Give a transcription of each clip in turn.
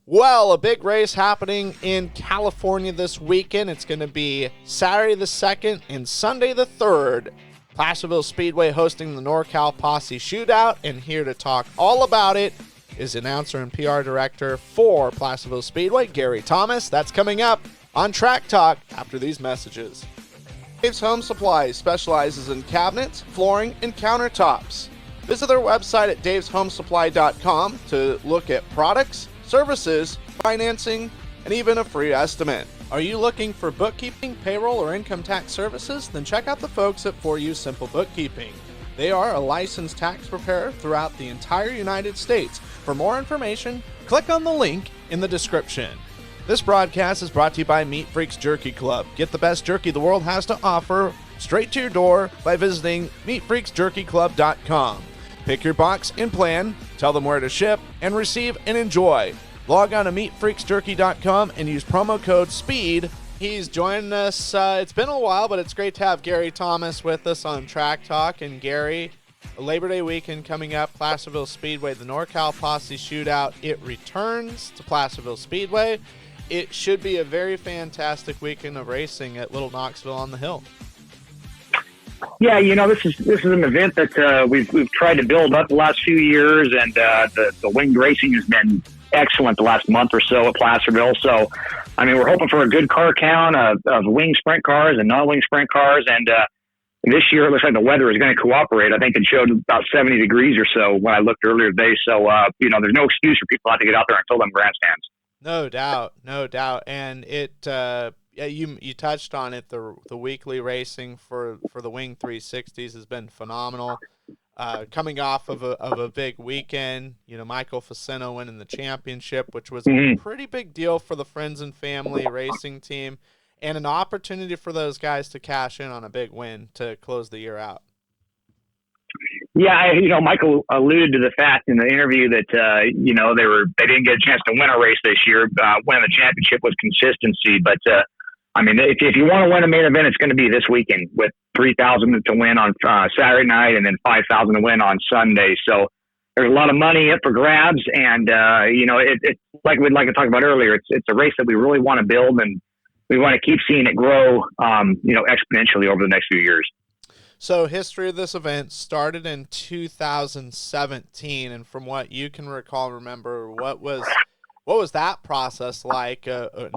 Well, a big race happening in California this weekend. It's going to be Saturday the 2nd and Sunday the 3rd. Placerville Speedway hosting the NorCal Posse Shootout, and here to talk all about it is announcer and PR director for Placerville Speedway, Gary Thomas. That's coming up on Track Talk after these messages. Dave's Home Supply specializes in cabinets, flooring, and countertops. Visit their website at daveshomesupply.com to look at products, services, financing, and even a free estimate. Are you looking for bookkeeping, payroll, or income tax services? Then check out the folks at For You Simple Bookkeeping. They are a licensed tax preparer throughout the entire United States. For more information, click on the link in the description. This broadcast is brought to you by Meat Freaks Jerky Club. Get the best jerky the world has to offer straight to your door by visiting meatfreaksjerkyclub.com. Pick your box and plan, tell them where to ship, and receive and enjoy. Log on to meatfreaksjerky.com and use promo code SPEED. He's joining us. It's been a while, but it's great to have Gary Thomas with us on Track Talk. And Gary, Labor Day weekend coming up, Placerville Speedway, the NorCal Posse Shootout. It returns to Placerville Speedway. It should be a very fantastic weekend of racing at Little Knoxville on the Hill. Yeah, this is an event that we've tried to build up the last few years, and the winged racing has been excellent the last month or so at Placerville. So, we're hoping for a good car count of wing sprint cars and non-wing sprint cars, and this year it looks like the weather is going to cooperate. I think it showed about 70 degrees or so when I looked earlier today. So, there's no excuse for people not to get out there and fill them grandstands. No doubt, and it. Yeah, you touched on it. The weekly racing for the Wing 360s has been phenomenal. Coming off of a big weekend, Michael Facino winning the championship, which was a pretty big deal for the Friends and Family racing team, and an opportunity for those guys to cash in on a big win to close the year out. Yeah, Michael alluded to the fact in the interview that they didn't get a chance to win a race this year. Winning the championship was consistency, but if you want to win a main event, it's going to be this weekend with $3,000 to win on Saturday night and then $5,000 to win on Sunday. So there's a lot of money up for grabs, and it's like we'd like to talk about earlier. It's a race that we really want to build, and we want to keep seeing it grow, exponentially over the next few years. So history of this event started in 2017, and from what you can recall and remember, what was that process like?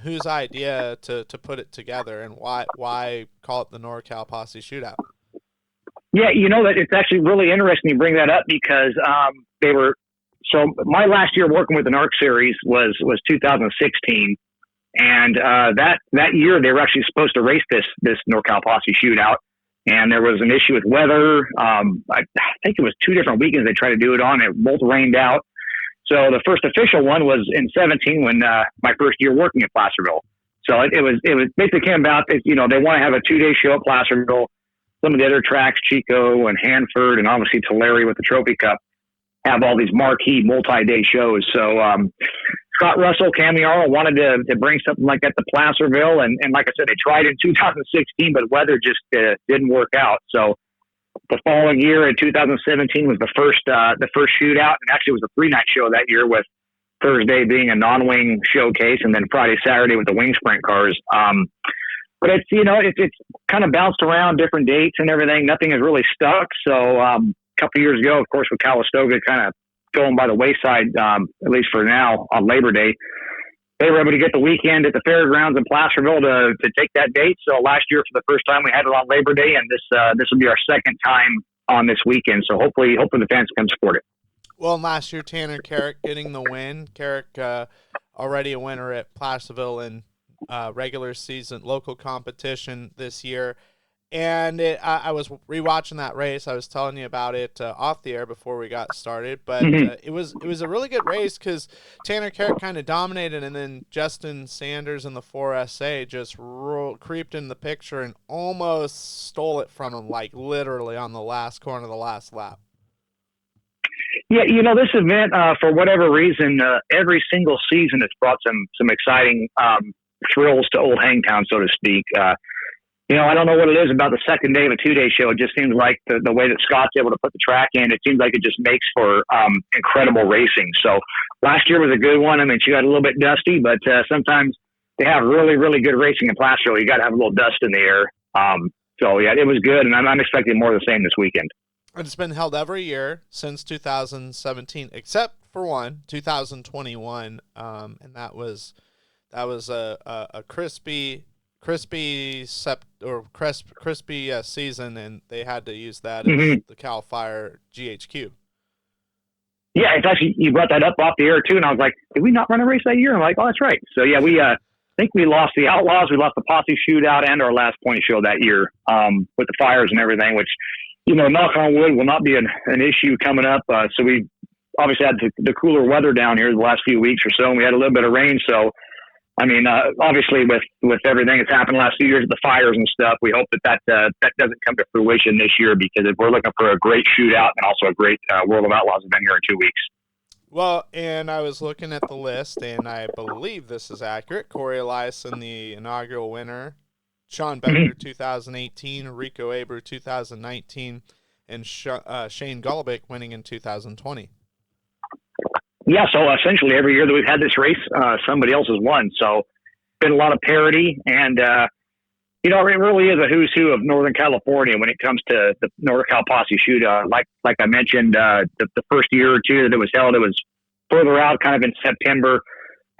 Whose idea to put it together, and why call it the NorCal Posse Shootout? Yeah, that it's actually really interesting you bring that up because my last year working with the NARC series was 2016, and that year they were actually supposed to race this NorCal Posse Shootout, and there was an issue with weather. I think it was 2 different weekends they tried to do it on. It both rained out. So the first official one was in 17 when my first year working at Placerville. So it was basically came about, they want to have a 2-day show at Placerville. Some of the other tracks, Chico and Hanford and obviously Tulare with the Trophy Cup, have all these marquee multi-day shows. So Scott Russell, Camiaro wanted to bring something like that to Placerville. And like I said, they tried in 2016, but weather just didn't work out. So the following year in 2017 was the first shootout, and actually it was a 3-night show that year, with Thursday being a non-wing showcase and then Friday, Saturday with the wing sprint cars. But it's kind of bounced around different dates and everything. Nothing has really stuck. So a couple years ago, of course, with Calistoga kind of going by the wayside, at least for now, on Labor Day, they were able to get the weekend at the fairgrounds in Placerville to take that date. So last year, for the first time, we had it on Labor Day, and this will be our second time on this weekend. So hopefully the fans can support it. Well, last year, Tanner Carrick getting the win. Carrick already a winner at Placerville in regular season local competition this year. And I was rewatching that race. I was telling you about it off the air before we got started, but it was a really good race because Tanner Carrick kind of dominated, and then Justin Sanders in the 4SA just creeped in the picture and almost stole it from him, like literally on the last corner of the last lap. Yeah, this event, for whatever reason, every single season it's brought some exciting thrills to Old Hangtown, so to speak. I don't know what it is about the second day of a 2-day show. It just seems like the way that Scott's able to put the track in, it seems like it just makes for incredible racing. So last year was a good one. I mean, she got a little bit dusty, but sometimes they have really, really good racing in Placerville. You got to have a little dust in the air. So yeah, it was good, and I'm expecting more of the same this weekend. And it's been held every year since 2017, except for 2021, and that was a crispy season, and they had to use that as the Cal Fire GHQ. Yeah, it's actually, you brought that up off the air too, and I was like, did we not run a race that year? I'm like, oh, that's right. So yeah, we I think we lost the Outlaws, we lost the Posse Shootout, and our last point show that year with the fires and everything, which, knock on wood, will not be an issue coming up. So we obviously had the cooler weather down here the last few weeks or so, and we had a little bit of rain. So, I mean, obviously with everything that's happened the last few years, the fires and stuff, we hope that doesn't come to fruition this year, because we're looking for a great shootout and also a great World of Outlaws event here in 2 weeks. Well, and I was looking at the list, and I believe this is accurate. Cory Eliason, the inaugural winner. Sean Becker, 2018. Rico Abreu, 2019. And Shane Golobic winning in 2020. Yeah, so essentially every year that we've had this race, somebody else has won. So been a lot of parity, and it really is a who's who of Northern California when it comes to the NorCal Posse Shootout. Like I mentioned, the first year or two that it was held, it was further out, kind of in September,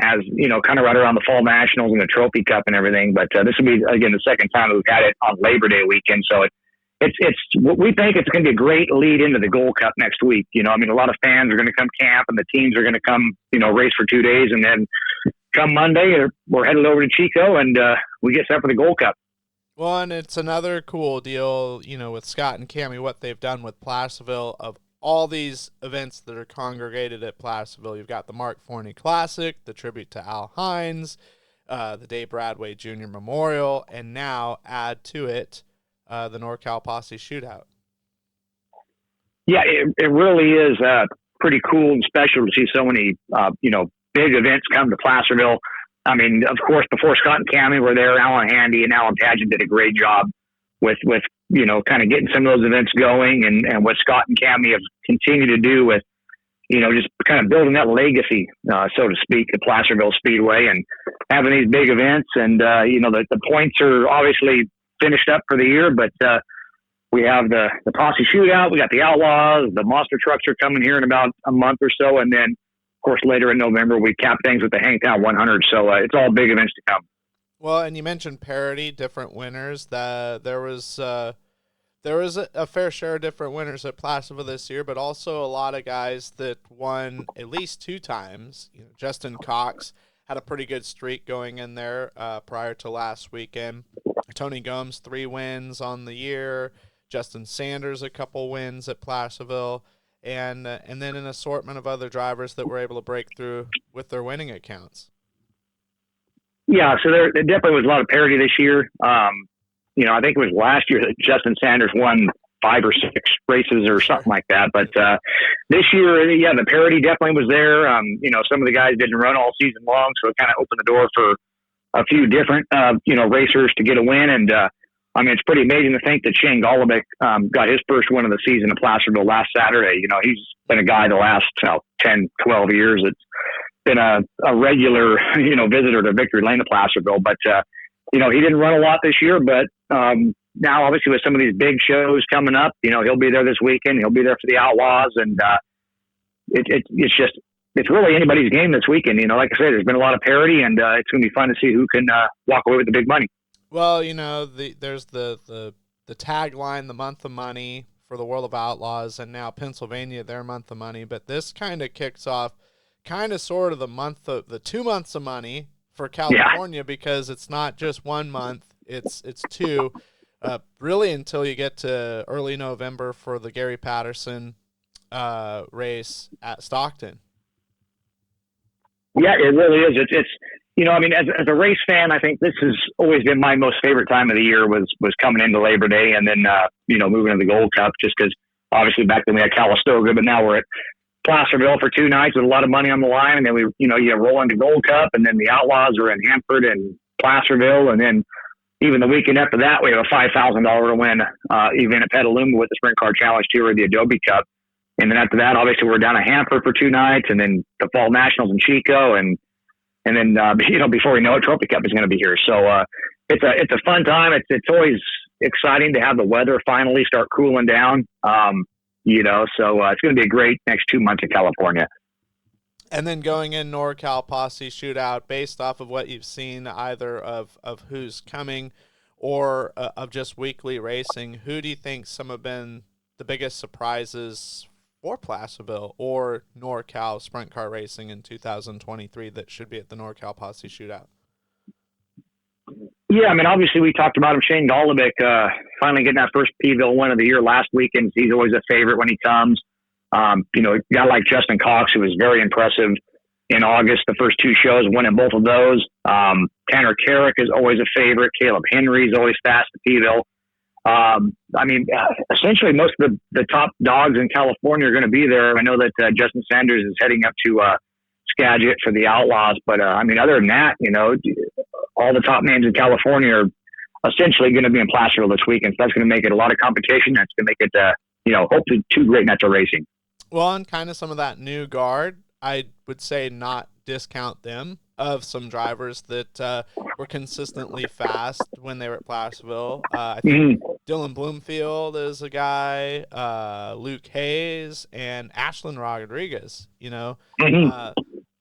as kind of right around the Fall Nationals and the Trophy Cup and everything. But this will be again the second time we've had it on Labor Day weekend. So it's we think it's going to be a great lead into the Gold Cup next week. A lot of fans are going to come camp, and the teams are going to come, race for 2 days, and then come Monday, we're headed over to Chico, and we get set for the Gold Cup. Well, and it's another cool deal, with Scott and Cammie, what they've done with Placerville. Of all these events that are congregated at Placerville, you've got the Mark Forney Classic, the tribute to Al Hines, the Dave Bradway Jr. Memorial, and now add to it the NorCal Posse Shootout. Yeah, it really is pretty cool and special to see so many, big events come to Placerville. I mean, of course, before Scott and Cammie were there, Alan Handy and Alan Pageant did a great job with kind of getting some of those events going, and what Scott and Cammie have continued to do with, just kind of building that legacy, so to speak, at Placerville Speedway, and having these big events. And, the points are obviously finished up for the year, but we have the Posse Shootout, we got the Outlaws, the monster trucks are coming here in about a month or so, and then, of course, later in November, we cap things with the Hangtown 100. So it's all big events to come. Well, and you mentioned parity, different winners. There was a fair share of different winners at Placerville this year, but also a lot of guys that won at least 2 times. Justin Cox had a pretty good streak going in there prior to last weekend. Tony Gomes, 3 wins on the year. Justin Sanders, a couple wins at Placerville. And then an assortment of other drivers that were able to break through with their winning accounts. Yeah, so there definitely was a lot of parity this year. I think it was last year that Justin Sanders won 5 or 6 races or something like that. But this year, yeah, the parity definitely was there. Some of the guys didn't run all season long, so it kind of opened the door for a few different, racers to get a win. And, it's pretty amazing to think that Shane Golobic got his first win of the season at Placerville last Saturday. He's been a guy the last 10, 12 years that's been a regular, visitor to Victory Lane at Placerville. But, he didn't run a lot this year, but now obviously with some of these big shows coming up, he'll be there this weekend. He'll be there for the Outlaws. And it's really anybody's game this weekend. Like I said, there's been a lot of parity, and it's going to be fun to see who can walk away with the big money. Well, there's the tagline, the month of money for the World of Outlaws, and now Pennsylvania, their month of money. But this kind of kicks off sort of the 2 months of money for California, because it's not just 1 month, it's 2, really until you get to early November for the Gary Patterson race at Stockton. Yeah, it really is. It's as a race fan, I think this has always been my most favorite time of the year was coming into Labor Day, and then moving to the Gold Cup, just because obviously back then we had Calistoga, but now we're at Placerville for 2 nights with a lot of money on the line, and then you roll into Gold Cup, and then the Outlaws are in Hanford and Placerville, and then even the weekend after that, we have a $5,000 to win event at Petaluma with the Sprint Car Challenge Tour or the Adobe Cup. And then after that, obviously, we're down at Hanford for 2 nights, and then the Fall Nationals in Chico, and then before we know it, Trophy Cup is going to be here. So it's a fun time. It's always exciting to have the weather finally start cooling down. So it's going to be a great next 2 months in California. And then going in NorCal Posse Shootout, based off of what you've seen, either of who's coming or of just weekly racing, who do you think some have been the biggest surprises for Placerville or NorCal Sprint Car Racing in 2023 that should be at the NorCal Posse Shootout? Yeah, I mean, obviously we talked about him, Shane Golobic, finally getting that first P-Ville win of the year last weekend. He's always a favorite when he comes. A guy like Justin Cox, who was very impressive in August, the first 2 shows, winning both of those. Tanner Carrick is always a favorite. Caleb Henry is always fast at P-Ville. Essentially most of the top dogs in California are going to be there. I know that Justin Sanders is heading up to Skagit for the Outlaws, but other than that, all the top names in California are essentially going to be in Placerville this weekend. So that's going to make it a lot of competition. That's going to make it, hopefully 2 great nights of racing. Well, and kind of some of that new guard, I would say not discount them, of some drivers that were consistently fast when they were at Placerville. I think Dylan Bloomfield is a guy, Luke Hayes, and Ashlyn Rodriguez.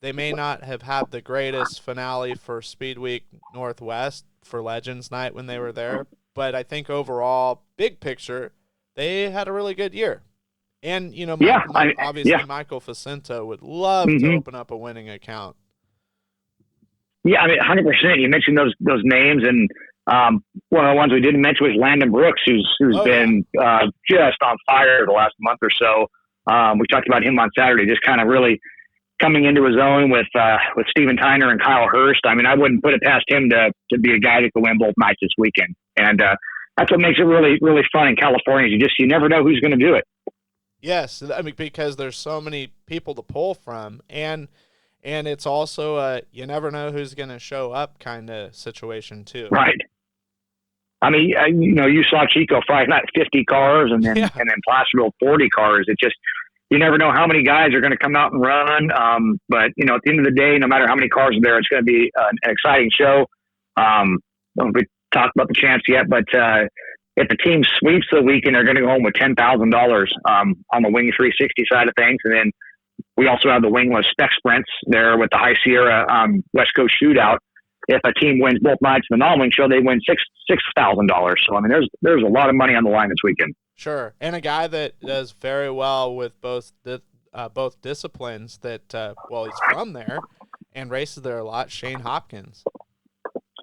They may not have had the greatest finale for Speed Week Northwest for Legends Night when they were there, but I think overall, big picture, they had a really good year. And, Michael Facenta would love to open up a winning account. Yeah, 100%. You mentioned those names, and one of the ones we didn't mention was Landon Brooks, who's been just on fire the last month or so. We talked about him on Saturday, just kind of really coming into his own with Steven Tyner and Kyle Hurst. I wouldn't put it past him to be a guy that could win both nights this weekend. And that's what makes it really, really fun in California. You never know who's going to do it. Yes, because there's so many people to pull from, and it's also you never know who's going to show up kind of situation too. Right. You saw Chico Friday night 50 cars, and then Placerville 40 cars. It just, you never know how many guys are going to come out and run. But at the end of the day, no matter how many cars are there, it's going to be an exciting show. Don't we talk about the champs yet, but if the team sweeps the weekend, they're going to go home with $10,000 on the Wing 360 side of things. And then we also have the wingless spec sprints there with the High Sierra West Coast Shootout. If a team wins both nights of the non-wing show, they win $6,000. So, there's a lot of money on the line this weekend. Sure. And a guy that does very well with both disciplines that, he's from there and races there a lot, Shane Hopkins.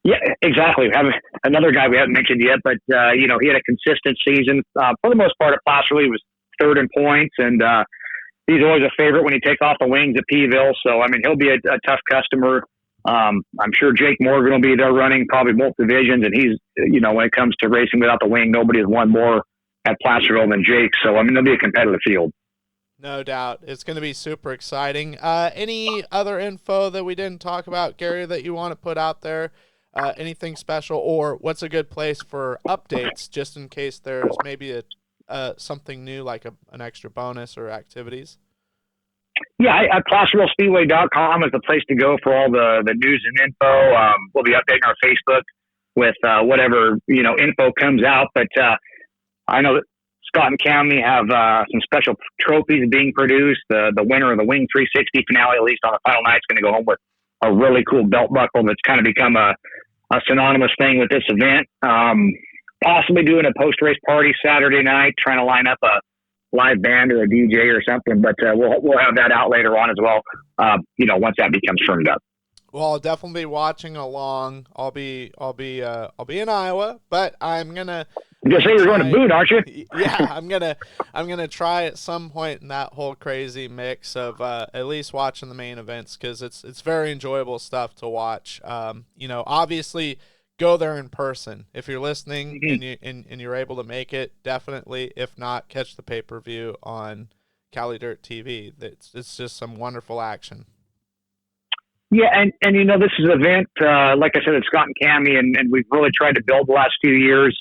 Yeah, exactly. We have another guy we haven't mentioned yet, but, he had a consistent season. For the most part at Placerville, he was third in points, and he's always a favorite when he takes off the wings at P-Ville. So, he'll be a tough customer. I'm sure Jake Morgan will be there running probably both divisions, and he's, when it comes to racing without the wing, nobody has won more at Placerville than Jake. So, there'll be a competitive field. No doubt. It's going to be super exciting. Any other info that we didn't talk about, Gary, that you want to put out there? Anything special, or what's a good place for updates just in case there's maybe something new like an extra bonus or activities? Yeah, PlacervilleSpeedway.com is the place to go for all the news and info. We'll be updating our Facebook with whatever info comes out. But I know that Scott and Cammy have some special trophies being produced. The winner of the Wing 360 finale, at least on the final night, is going to go home with a really cool belt buckle that's kind of become a synonymous thing with this event. Possibly doing a post-race party Saturday night, trying to line up a live band or a DJ or something, but we'll have that out later on as well. Once that becomes firmed up. Well, I'll definitely be watching along. I'll be in Iowa, but I'm gonna. You're saying you're going to Boone, aren't you? Yeah, I'm gonna try at some point in that whole crazy mix of at least watching the main events, because it's very enjoyable stuff to watch. Obviously go there in person if you're listening and you're able to make it. Definitely, if not, catch the pay-per-view on Cali Dirt TV. It's just some wonderful action. Yeah, and this is an event, like I said, it's Scott and Cammy, and we've really tried to build the last few years.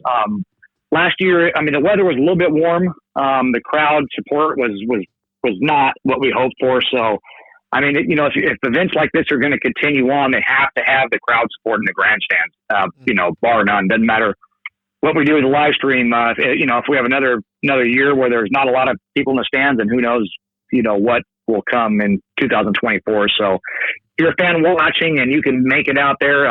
Last year, I mean, the weather was a little bit warm. The crowd support was not what we hoped for. So, I mean, if events like this are going to continue on, they have to have the crowd support in the grandstands, bar none. Doesn't matter what we do with the live stream. If we have another year where there's not a lot of people in the stands, and who knows, what will come in 2024. So, if you're a fan watching and you can make it out there,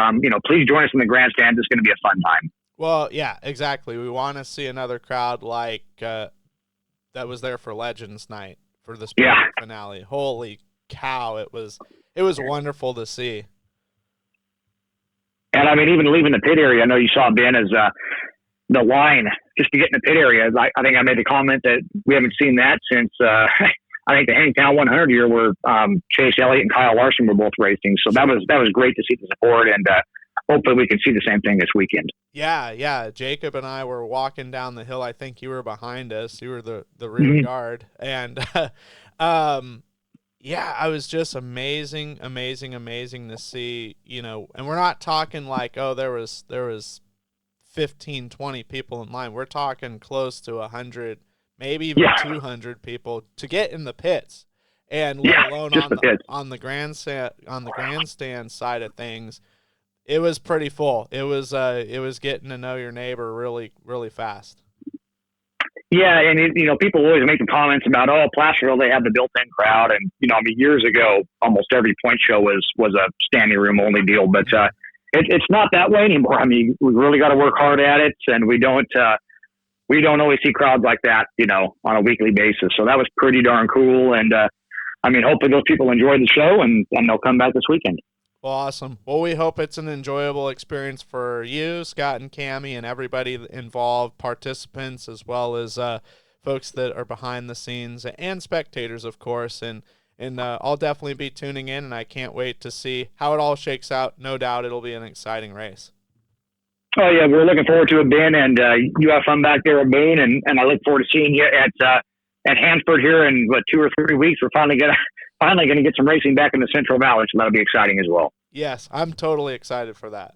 please join us in the grandstand. It's going to be a fun time. Well, yeah, exactly. We want to see another crowd like that was there for Legends Night for the spring finale. Holy cow, it was wonderful to see. And I mean, even leaving the pit area, I know you saw Ben as the line just to get in the pit area. I think I made the comment that we haven't seen that since I think the Hangtown 100 year where Chase Elliott and Kyle Larson were both racing. So that was great to see the support, and hopefully we can see the same thing this weekend. Yeah. Jacob and I were walking down the hill. I think you were behind us. You were the rear guard. And, I was just amazing to see, and we're not talking like, oh, there was 15, 20 people in line. We're talking close to 100, maybe even 200 people to get in the pits, and let alone on the grandstand side of things. It was pretty full. It was getting to know your neighbor really, really fast. Yeah, and people always make the comments about, Placerville, they have the built-in crowd, and years ago, almost every point show was a standing room only deal, but it's not that way anymore. I mean, we really got to work hard at it, and we don't always see crowds like that, on a weekly basis. So that was pretty darn cool, and hopefully those people enjoyed the show, and they'll come back this weekend. Well, awesome. Well, we hope it's an enjoyable experience for you, Scott and Cammy, and everybody involved, participants, as well as folks that are behind the scenes and spectators, of course. And I'll definitely be tuning in, and I can't wait to see how it all shakes out. No doubt it'll be an exciting race. Oh, yeah, we're looking forward to it, Ben, and you have fun back there at Boone, and I look forward to seeing you at Hansford here in, 2 or 3 weeks. We're finally going to get some racing back in the Central Valley, so that'll be exciting as well. Yes, I'm totally excited for that.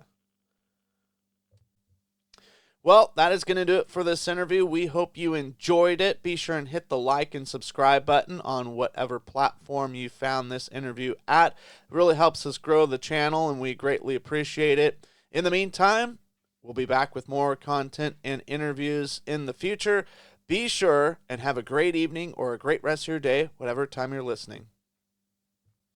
Well, that is going to do it for this interview. We hope you enjoyed it. Be sure and hit the like and subscribe button on whatever platform you found this interview at. It really helps us grow the channel, and we greatly appreciate it. In the meantime, we'll be back with more content and interviews in the future. Be sure and have a great evening or a great rest of your day, whatever time you're listening.